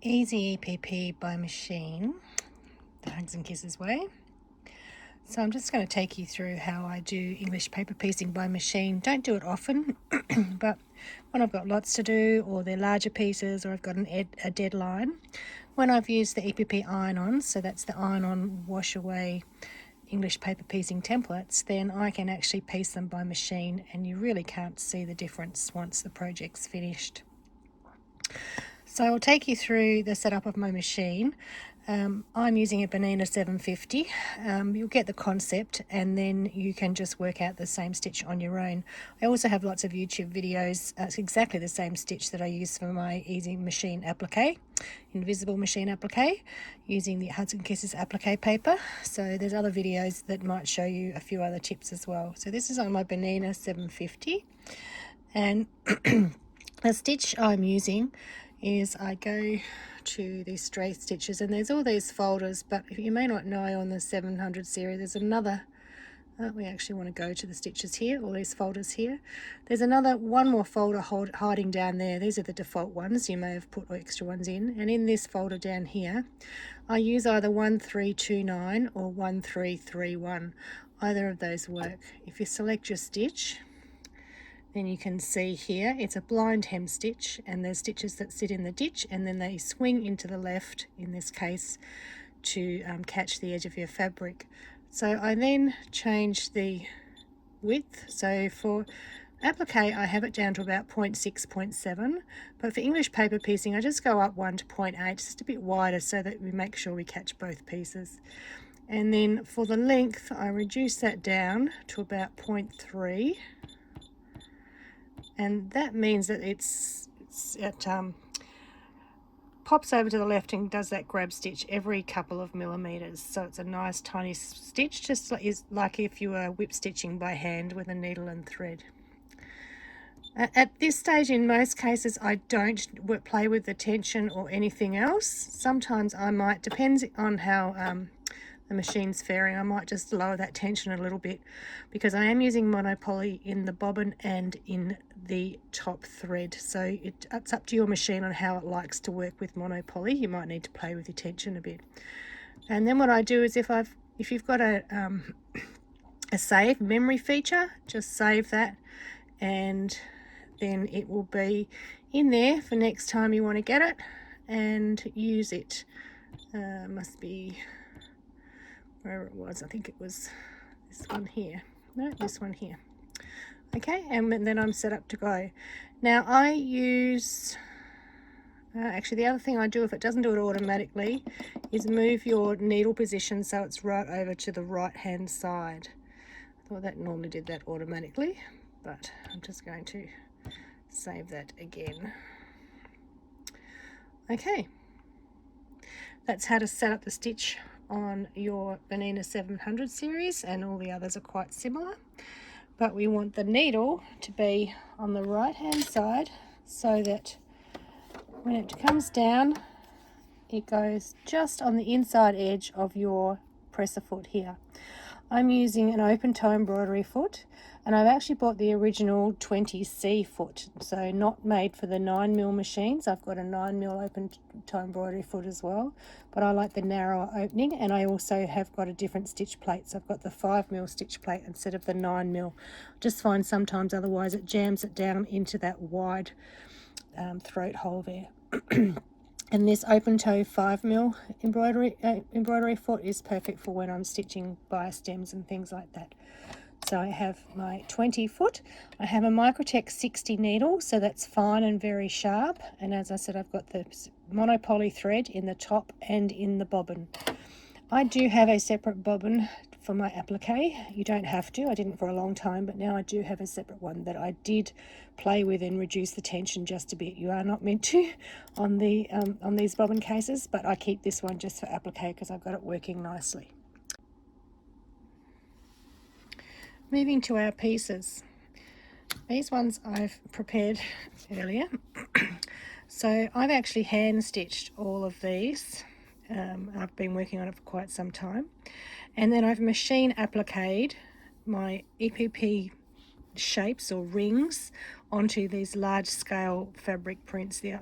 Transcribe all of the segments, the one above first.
Easy EPP by machine, the Hugs and Kisses way. So I'm just going to take you through how I do English paper piecing by machine. Don't do it often, but when I've got lots to do, or they're larger pieces, or I've got a deadline, when I've used the EPP Iron-on, so that's the Iron-on WASHAWAY English paper piecing templates, then I can actually piece them by machine, and you really can't see the difference once the project's finished. So I'll take you through the setup of my machine. I'm using a Bernina 750. You'll get the concept, and then you can just work out the same stitch on your own. I also have lots of YouTube videos. It's exactly the same stitch that I use for my easy machine applique, invisible machine applique, using the Hugs and Kisses applique paper. So there's other videos that might show you a few other tips as well. So this is on my Bernina 750, and the stitch I'm using is I go to these stray stitches, and there's all these folders, but you may not know on the 700 series there's another, we actually want to go to the stitches here, all these folders here. There's one more folder hiding down there. These are the default ones, you may have put extra ones in, and in this folder down here I use either 1329 or 1331. Either of those work. If you select your stitch, then you can see here it's a blind hem stitch, and there's stitches that sit in the ditch and then they swing into the left, in this case, to catch the edge of your fabric. So I then change the width. So for applique I have it down to about 0.6, 0.7, but for English paper piecing I just go up 1 to 0.8, just a bit wider, so that we make sure we catch both pieces. And then for the length I reduce that down to about 0.3, and that means that it pops over to the left and does that grab stitch every couple of millimeters. So it's a nice tiny stitch, just like if you were whip stitching by hand with a needle and thread. At this stage, in most cases, I don't play with the tension or anything else. Sometimes I might, depends on how the machine's faring, I might just lower that tension a little bit, because I am using monopoly in the bobbin and in the top thread. So it's up to your machine on how it likes to work with monopoly. You might need to play with your tension a bit. And then what I do is, if you've got a save memory feature, just save that, and then it will be in there for next time you want to get it and use it. Must be wherever it was. I think it was this one here. No, this one here. Okay, and then I'm set up to go. Now I use, actually the other thing I do, if it doesn't do it automatically, is move your needle position so it's right over to the right hand side. I thought that normally did that automatically, but I'm just going to save that again. Okay, that's how to set up the stitch on your Bernina 700 series, and all the others are quite similar, but we want the needle to be on the right hand side so that when it comes down it goes just on the inside edge of your presser foot here. I'm using an open toe embroidery foot, and I've actually bought the original 20C foot, so not made for the 9mm machines. I've got a 9mm open toe embroidery foot as well, but I like the narrower opening, and I also have got a different stitch plate. So I've got the 5mm stitch plate instead of the 9mm. Just find sometimes otherwise it jams it down into that wide throat hole there. And this open toe 5mm embroidery foot is perfect for when I'm stitching bias stems and things like that. So I have my 20 foot. I have a MICROTEX 60 needle, so that's fine and very sharp. And as I said, I've got the monopoly thread in the top and in the bobbin. I do have a separate bobbin for my applique. You don't have to. I didn't for a long time, but now I do have a separate one that I did play with and reduce the tension just a bit. You are not meant to on these bobbin cases, but I keep this one just for applique because I've got it working nicely. Moving to our pieces. These ones I've prepared earlier. So I've actually hand stitched all of these. I've been working on it for quite some time, and then I've machine appliqued my EPP shapes or rings onto these large scale fabric prints. The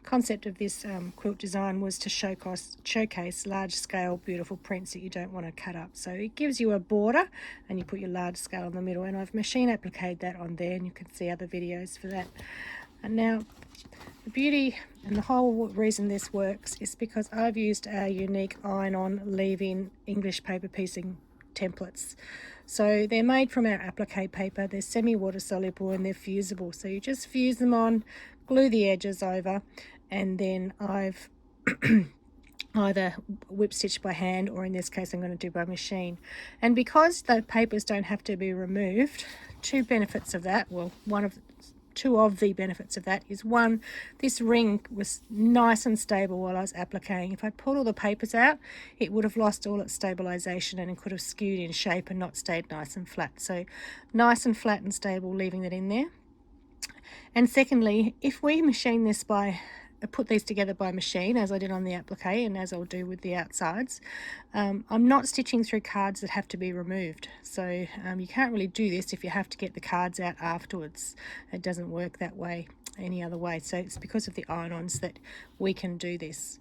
concept of this quilt design was to showcase large scale beautiful prints that you don't want to cut up. So it gives you a border and you put your large scale in the middle, and I've machine appliqued that on there, and you can see other videos for that. And now the beauty and the whole reason this works is because I've used our unique iron-on leave-in English paper piecing templates. So they're made from our applique paper, they're semi-water soluble and they're fusible. So you just fuse them on, glue the edges over, and then I've either whip stitch by hand, or in this case I'm going to do by machine. And because the papers don't have to be removed, two benefits of that, well, two of the benefits of that is, one, this ring was nice and stable while I was appliquing. If I'd pulled all the papers out, it would have lost all its stabilization and it could have skewed in shape and not stayed nice and flat. So nice and flat and stable, leaving that in there. And secondly, if we machine this put these together by machine, as I did on the applique and as I'll do with the outsides, I'm not stitching through cards that have to be removed. So you can't really do this if you have to get the cards out afterwards. It doesn't work that way any other way. So it's because of the iron-ons that we can do this.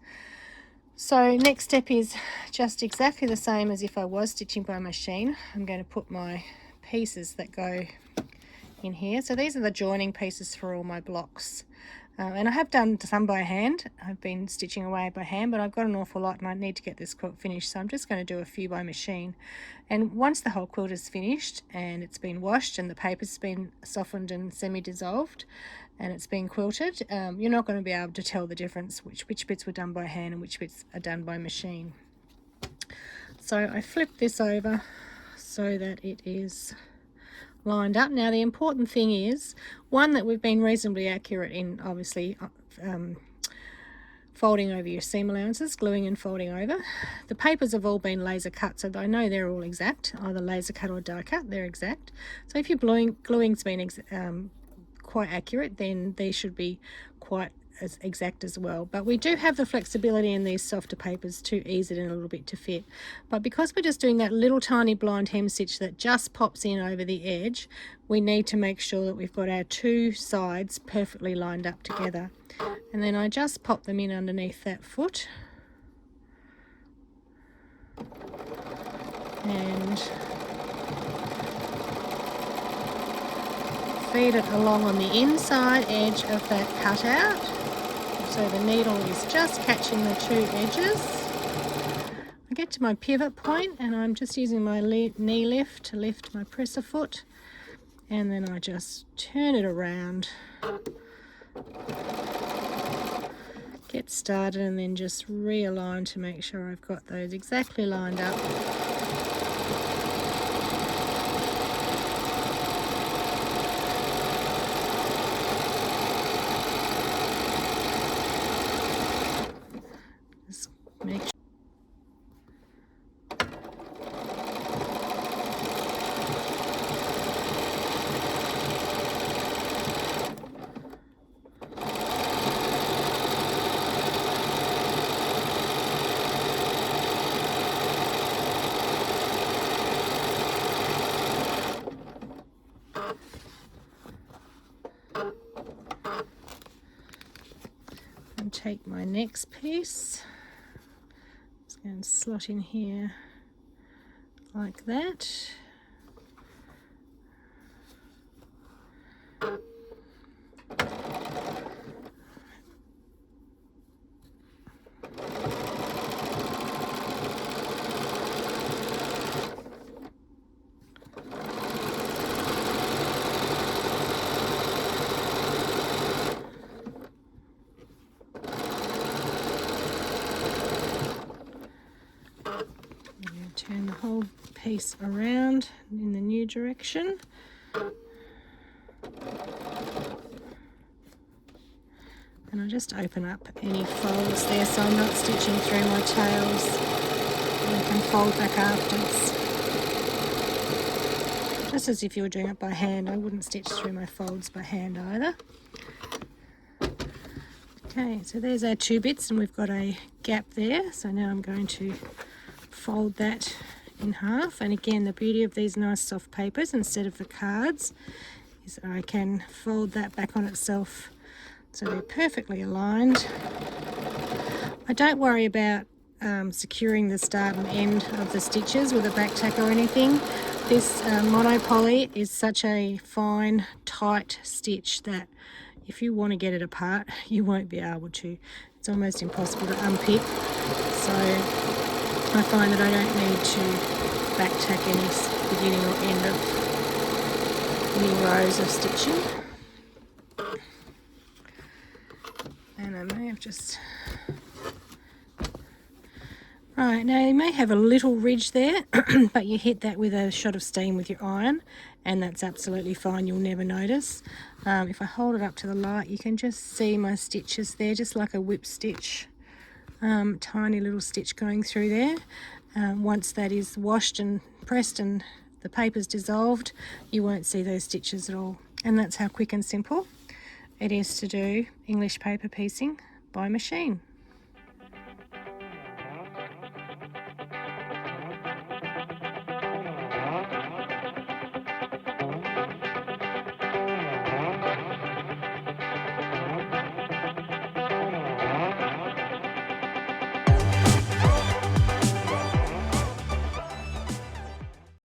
So next step is just exactly the same as if I was stitching by machine. I'm going to put my pieces that go in here. So these are the joining pieces for all my blocks. And I have done some by hand. I've been stitching away by hand, but I've got an awful lot and I need to get this quilt finished, so I'm just going to do a few by machine. And once the whole quilt is finished and it's been washed and the paper's been softened and semi-dissolved and it's been quilted, you're not going to be able to tell the difference which bits were done by hand and which bits are done by machine. So I flip this over so that it is lined up. Now the important thing is, one, that we've been reasonably accurate in obviously folding over your seam allowances, gluing and folding over. The papers have all been laser cut, so I know they're all exact, either laser cut or die cut, they're exact. So if your gluing's been quite accurate, then these should be quite as exact as well. But we do have the flexibility in these softer papers to ease it in a little bit to fit. But because we're just doing that little tiny blind hem stitch that just pops in over the edge, we need to make sure that we've got our two sides perfectly lined up together. And then I just pop them in underneath that foot and feed it along on the inside edge of that cutout. So the needle is just catching the two edges. I get to my pivot point and I'm just using my knee lift to lift my presser foot, and then I just turn it around, get started, and then just realign to make sure I've got those exactly lined up. Make sure. And take my next piece. And slot in here like that. Turn the whole piece around in the new direction. And I just open up any folds there so I'm not stitching through my tails, and I can fold back afterwards. Just as if you were doing it by hand, I wouldn't stitch through my folds by hand either. Okay, so there's our two bits and we've got a gap there, so now I'm going to fold that in half. And again, the beauty of these nice soft papers instead of the cards is I can fold that back on itself so they're perfectly aligned. I don't worry about securing the start and end of the stitches with a back tack or anything. This monopoly is such a fine, tight stitch that if you want to get it apart, you won't be able to. It's almost impossible to unpick. So I find that I don't need to back tack any beginning or end of any rows of stitching. And I may have just... Right, now you may have a little ridge there, but you hit that with a shot of steam with your iron, and that's absolutely fine, you'll never notice. If I hold it up to the light, you can just see my stitches there, just like a whip stitch. Tiny little stitch going through there. Once that is washed and pressed and the paper's dissolved, you won't see those stitches at all. And that's how quick and simple it is to do English paper piecing by machine.